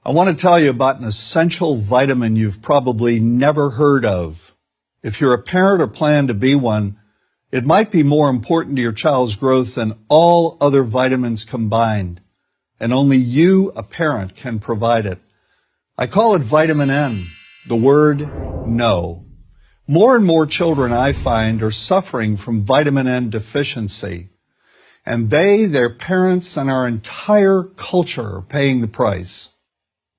I want to tell you about an essential vitamin you've probably never heard of. If you're a parent or plan to be one, it might be more important to your child's growth than all other vitamins combined, and only you, a parent, can provide it. I call it vitamin N, the word no. More and more children, I find, are suffering from vitamin N deficiency, and they, their parents, and our entire culture are paying the price.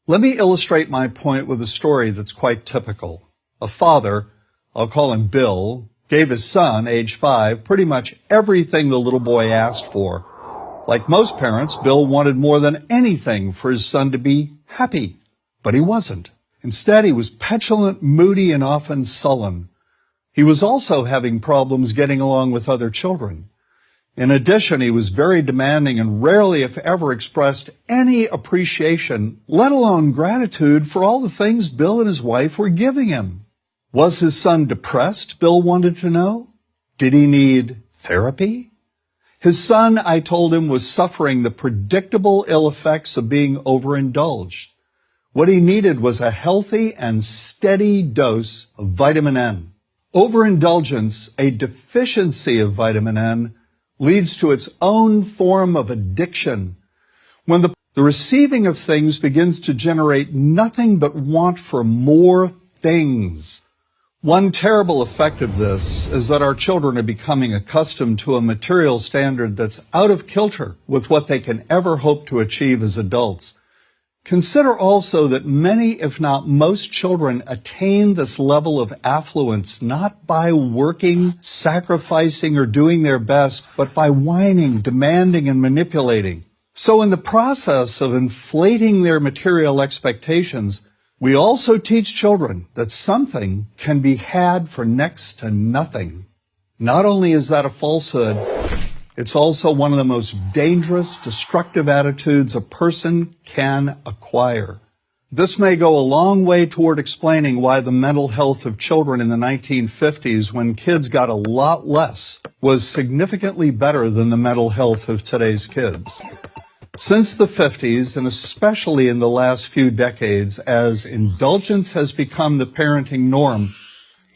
Let me illustrate my point with a story that's quite typical. A father, I'll call him Bill, gave his son, age 5, pretty much everything the little boy asked for. Like most parents, Bill wanted more than anything for his son to be happy, but he wasn't. Instead, he was petulant, moody, and often sullen. He was also having problems getting along with other children. In addition, he was very demanding and rarely, if ever, expressed any appreciation, let alone gratitude, for all the things Bill and his wife were giving him. Was his son depressed, Bill wanted to know? Did he need therapy? His son, I told him, was suffering the predictable ill effects of being overindulged. What he needed was a healthy and steady dose of vitamin N. Overindulgence, a deficiency of vitamin N, leads to its own form of addiction. When the receiving of things begins to generate nothing but want for more things. One terrible effect of this is that our children are becoming accustomed to a material standard that's out of kilter with what they can ever hope to achieve as adults. Consider also that many, if not most, children attain this level of affluence not by working, sacrificing, or doing their best, but by whining, demanding, and manipulating. So in the process of inflating their material expectations, we also teach children that something can be had for next to nothing. Not only is that a falsehood, it's also one of the most dangerous, destructive attitudes a person can acquire. This may go a long way toward explaining why the mental health of children in the 1950s, when kids got a lot less, was significantly better than the mental health of today's kids. Since the 50s, and especially in the last few decades, as indulgence has become the parenting norm,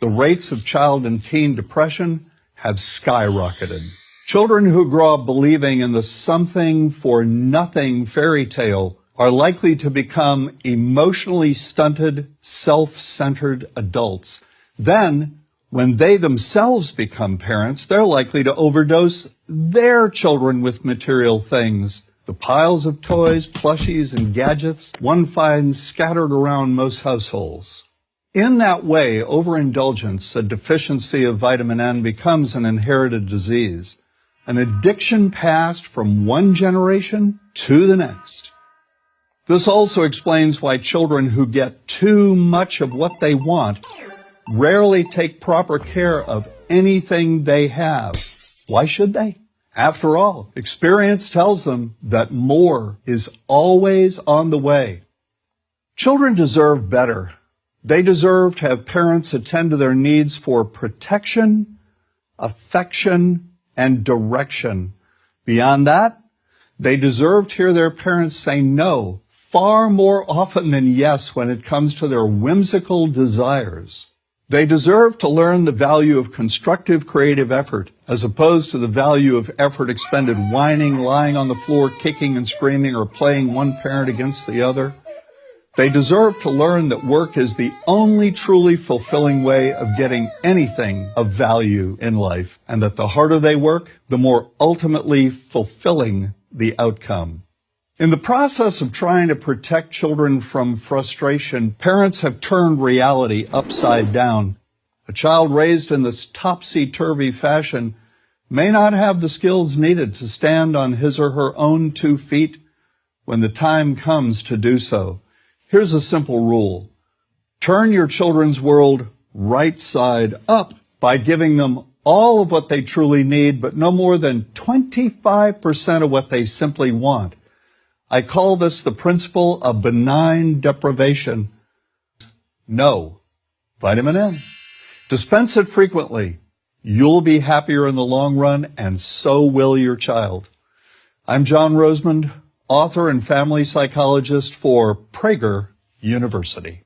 the rates of child and teen depression have skyrocketed. Children who grow up believing in the something for nothing fairy tale are likely to become emotionally stunted, self-centered adults. Then, when they themselves become parents, they're likely to overdose their children with material things. The piles of toys, plushies, and gadgets one finds scattered around most households. In that way, overindulgence, a deficiency of vitamin N, becomes an inherited disease. An addiction passed from one generation to the next. This also explains why children who get too much of what they want rarely take proper care of anything they have. Why should they? After all, experience tells them that more is always on the way. Children deserve better. They deserve to have parents attend to their needs for protection, affection, and direction. Beyond that, they deserve to hear their parents say no far more often than yes when it comes to their whimsical desires. They deserve to learn the value of constructive creative effort as opposed to the value of effort expended whining, lying on the floor, kicking and screaming, or playing one parent against the other. They deserve to learn that work is the only truly fulfilling way of getting anything of value in life, and that the harder they work, the more ultimately fulfilling the outcome. In the process of trying to protect children from frustration, parents have turned reality upside down. A child raised in this topsy-turvy fashion may not have the skills needed to stand on his or her own 2 feet when the time comes to do so. Here's a simple rule. Turn your children's world right side up by giving them all of what they truly need, but no more than 25% of what they simply want. I call this the principle of benign deprivation. No. Vitamin N. Dispense it frequently. You'll be happier in the long run, and so will your child. I'm John Rosemond, author and family psychologist for Prager University.